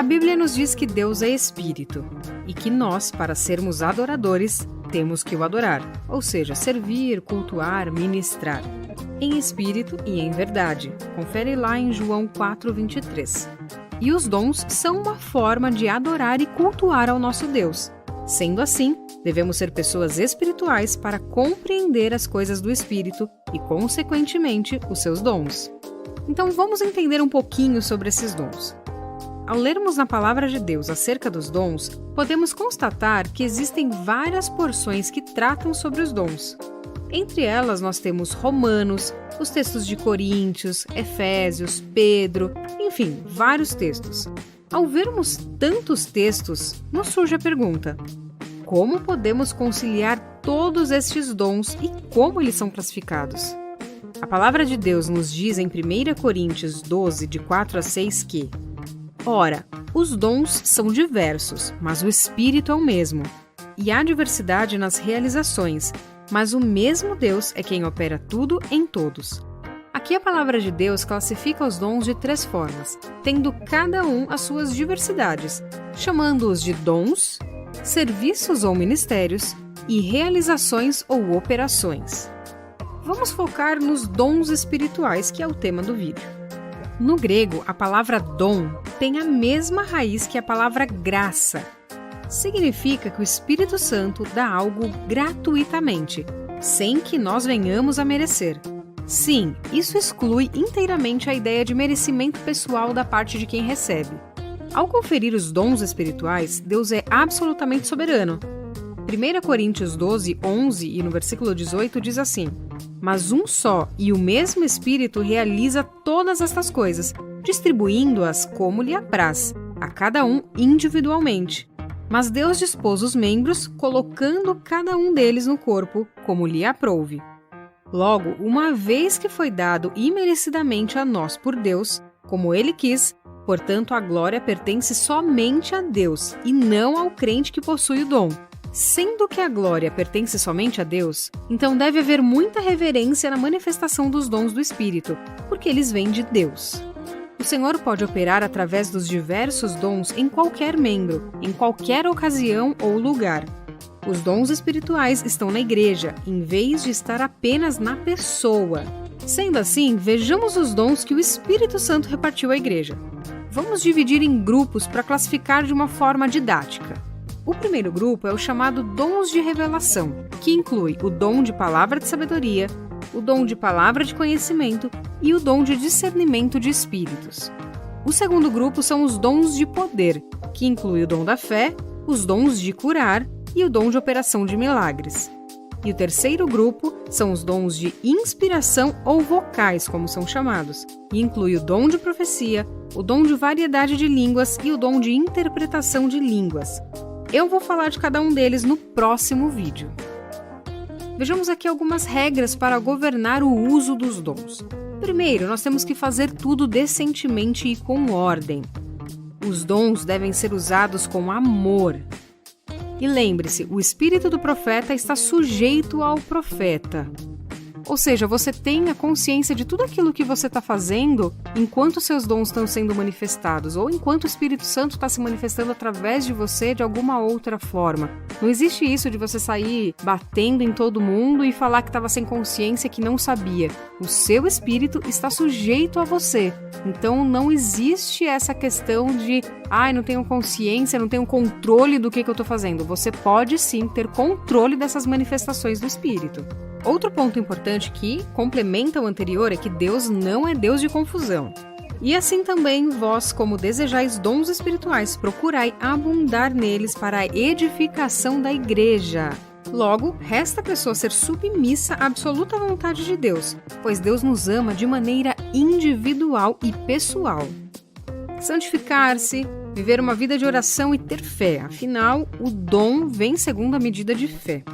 A Bíblia nos diz que Deus é espírito e que nós, para sermos adoradores, temos que o adorar, ou seja, servir, cultuar, ministrar, em espírito e em verdade. Confere lá em João 4:23. E os dons são uma forma de adorar e cultuar ao nosso Deus. Sendo assim, devemos ser pessoas espirituais para compreender as coisas do Espírito e, consequentemente, os seus dons. Então, vamos entender um pouquinho sobre esses dons. Ao lermos na Palavra de Deus acerca dos dons, podemos constatar que existem várias porções que tratam sobre os dons. Entre elas, nós temos Romanos, os textos de Coríntios, Efésios, Pedro, enfim, vários textos. Ao vermos tantos textos, nos surge a pergunta: como podemos conciliar todos estes dons e como eles são classificados? A Palavra de Deus nos diz em 1 Coríntios 12, de 4 a 6 que: ora, os dons são diversos, mas o Espírito é o mesmo. E há diversidade nas realizações, mas o mesmo Deus é quem opera tudo em todos. Aqui a Palavra de Deus classifica os dons de 3 formas, tendo cada um as suas diversidades, chamando-os de dons, serviços ou ministérios e realizações ou operações. Vamos focar nos dons espirituais, que é o tema do vídeo. No grego, a palavra dom tem a mesma raiz que a palavra graça. Significa que o Espírito Santo dá algo gratuitamente, sem que nós venhamos a merecer. Sim, isso exclui inteiramente a ideia de merecimento pessoal da parte de quem recebe. Ao conferir os dons espirituais, Deus é absolutamente soberano. 1 Coríntios 12, 11 e no versículo 18 diz assim: mas um só e o mesmo Espírito realiza todas estas coisas, distribuindo-as como lhe apraz, a cada um individualmente. Mas Deus dispôs os membros, colocando cada um deles no corpo, como lhe aprouve. Logo, uma vez que foi dado imerecidamente a nós por Deus, como Ele quis, portanto a glória pertence somente a Deus e não ao crente que possui o dom. Sendo que a glória pertence somente a Deus, então deve haver muita reverência na manifestação dos dons do Espírito, porque eles vêm de Deus. O Senhor pode operar através dos diversos dons em qualquer membro, em qualquer ocasião ou lugar. Os dons espirituais estão na igreja, em vez de estar apenas na pessoa. Sendo assim, vejamos os dons que o Espírito Santo repartiu à igreja. Vamos dividir em grupos para classificar de uma forma didática. O primeiro grupo é o chamado dons de revelação, que inclui o dom de palavra de sabedoria, o dom de palavra de conhecimento e o dom de discernimento de espíritos. O segundo grupo são os dons de poder, que inclui o dom da fé, os dons de curar e o dom de operação de milagres. E o terceiro grupo são os dons de inspiração ou vocais, como são chamados, e inclui o dom de profecia, o dom de variedade de línguas e o dom de interpretação de línguas. Eu vou falar de cada um deles no próximo vídeo. Vejamos aqui algumas regras para governar o uso dos dons. Primeiro, nós temos que fazer tudo decentemente e com ordem. Os dons devem ser usados com amor. E lembre-se, o espírito do profeta está sujeito ao profeta. Ou seja, você tenha consciência de tudo aquilo que você está fazendo enquanto seus dons estão sendo manifestados ou enquanto o Espírito Santo está se manifestando através de você de alguma outra forma. Não existe isso de você sair batendo em todo mundo e falar que estava sem consciência, que não sabia. O seu espírito está sujeito a você. Então não existe essa questão de não tenho consciência, não tenho controle do que eu estou fazendo. Você pode sim ter controle dessas manifestações do Espírito. Outro ponto importante que complementa o anterior é que Deus não é Deus de confusão. E assim também vós, como desejais dons espirituais, procurai abundar neles para a edificação da igreja. Logo, resta a pessoa ser submissa à absoluta vontade de Deus, pois Deus nos ama de maneira individual e pessoal. Santificar-se, viver uma vida de oração e ter fé, afinal, o dom vem segundo a medida de fé.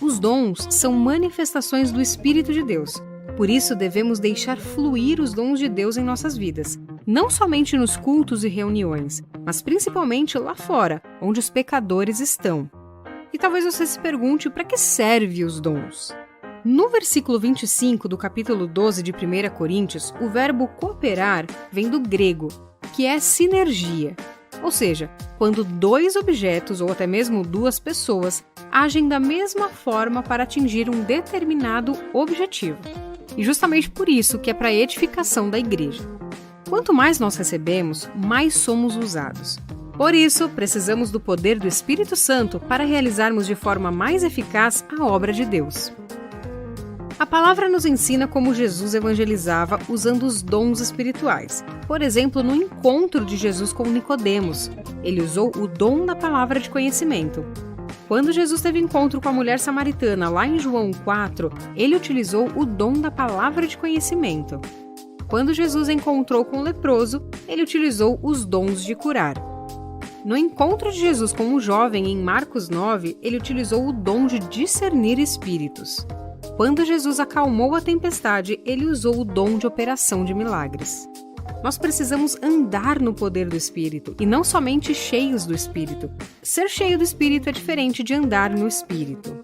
Os dons são manifestações do Espírito de Deus. Por isso, devemos deixar fluir os dons de Deus em nossas vidas, não somente nos cultos e reuniões, mas principalmente lá fora, onde os pecadores estão. E talvez você se pergunte para que servem os dons. No versículo 25 do capítulo 12 de 1 Coríntios, o verbo cooperar vem do grego, que é sinergia, Ou seja, quando 2 objetos ou até mesmo 2 pessoas agem da mesma forma para atingir um determinado objetivo. E justamente por isso que é para a edificação da igreja. Quanto mais nós recebemos, mais somos usados. Por isso, precisamos do poder do Espírito Santo para realizarmos de forma mais eficaz a obra de Deus. A palavra nos ensina como Jesus evangelizava usando os dons espirituais. Por exemplo, no encontro de Jesus com Nicodemos, ele usou o dom da palavra de conhecimento. Quando Jesus teve encontro com a mulher samaritana, lá em João 4, ele utilizou o dom da palavra de conhecimento. Quando Jesus encontrou com o leproso, ele utilizou os dons de curar. No encontro de Jesus com o jovem, em Marcos 9, ele utilizou o dom de discernir espíritos. Quando Jesus acalmou a tempestade, ele usou o dom de operação de milagres. Nós precisamos andar no poder do Espírito e não somente cheios do Espírito. Ser cheio do Espírito é diferente de andar no Espírito.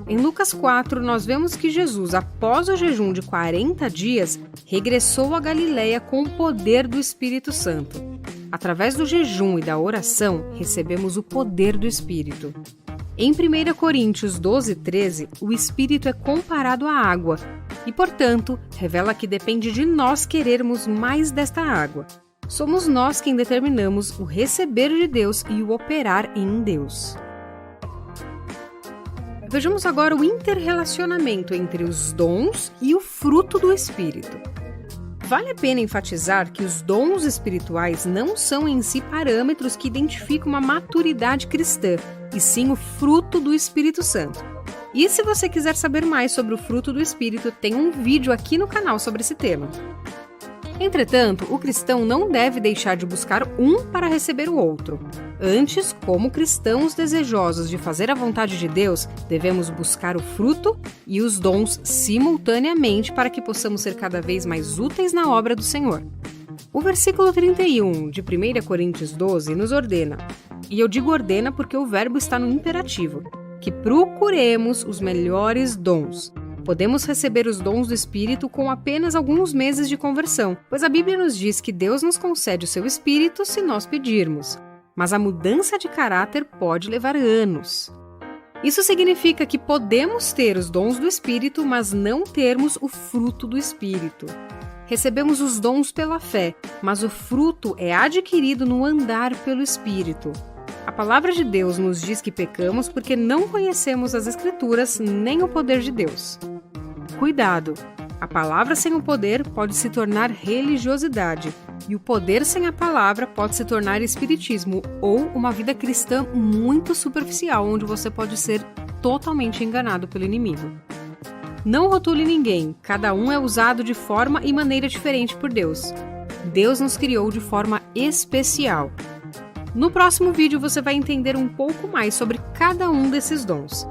Em Lucas 4, nós vemos que Jesus, após o jejum de 40 dias, regressou a Galileia com o poder do Espírito Santo. Através do jejum e da oração, recebemos o poder do Espírito. Em 1 Coríntios 12:13, o Espírito é comparado à água e, portanto, revela que depende de nós querermos mais desta água. Somos nós quem determinamos o receber de Deus e o operar em Deus. Vejamos agora o interrelacionamento entre os dons e o fruto do Espírito. Vale a pena enfatizar que os dons espirituais não são em si parâmetros que identificam uma maturidade cristã, e sim o fruto do Espírito Santo. E se você quiser saber mais sobre o fruto do Espírito, tem um vídeo aqui no canal sobre esse tema. Entretanto, o cristão não deve deixar de buscar um para receber o outro. Antes, como cristãos desejosos de fazer a vontade de Deus, devemos buscar o fruto e os dons simultaneamente para que possamos ser cada vez mais úteis na obra do Senhor. O versículo 31 de 1 Coríntios 12 nos ordena, e eu digo ordena porque o verbo está no imperativo, que procuremos os melhores dons. Podemos receber os dons do Espírito com apenas alguns meses de conversão, pois a Bíblia nos diz que Deus nos concede o seu Espírito se nós pedirmos. Mas a mudança de caráter pode levar anos. Isso significa que podemos ter os dons do Espírito, mas não termos o fruto do Espírito. Recebemos os dons pela fé, mas o fruto é adquirido no andar pelo Espírito. A palavra de Deus nos diz que pecamos porque não conhecemos as Escrituras nem o poder de Deus. Cuidado! A palavra sem o poder pode se tornar religiosidade, e o poder sem a palavra pode se tornar espiritismo ou uma vida cristã muito superficial, onde você pode ser totalmente enganado pelo inimigo. Não rotule ninguém, cada um é usado de forma e maneira diferente por Deus. Deus nos criou de forma especial. No próximo vídeo você vai entender um pouco mais sobre cada um desses dons.